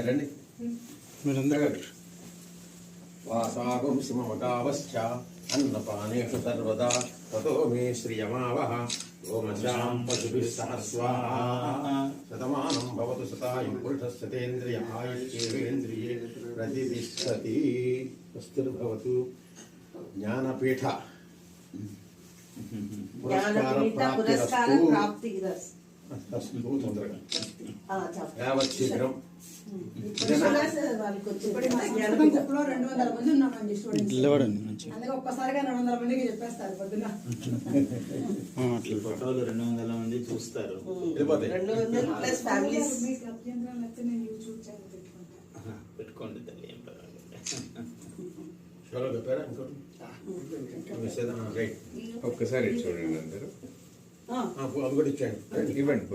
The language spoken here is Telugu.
రండి మీరందరూ వాసాగుంసి మమకావశ్చ అన్నపానేషు సర్వదా తతో మే శ్రియమావహ ఓమశాం పశుభిः సహ స్వాహా శతమానం భవతు శతాయుః పురుషస్యతేంద్రియ ఆయుష్యేంద్రియే ప్రతిష్టతి స్వస్తిర్భవతు జ్ఞానపీఠ పురస్కార ప్రాప్తిరస్తు తొందరగా యావత్ శీఘ్రం ఒక్కసారిగా 200 మందికి చెప్పేస్తారు పొద్దున. ఫోటోలు 200 మంది చూస్తారు. పెట్టుకోండి తల్లి, ఏం ఒక్కసారి చూడండి అందరూ అది కూడా ఇచ్చేయండి. ఇవ్వండి.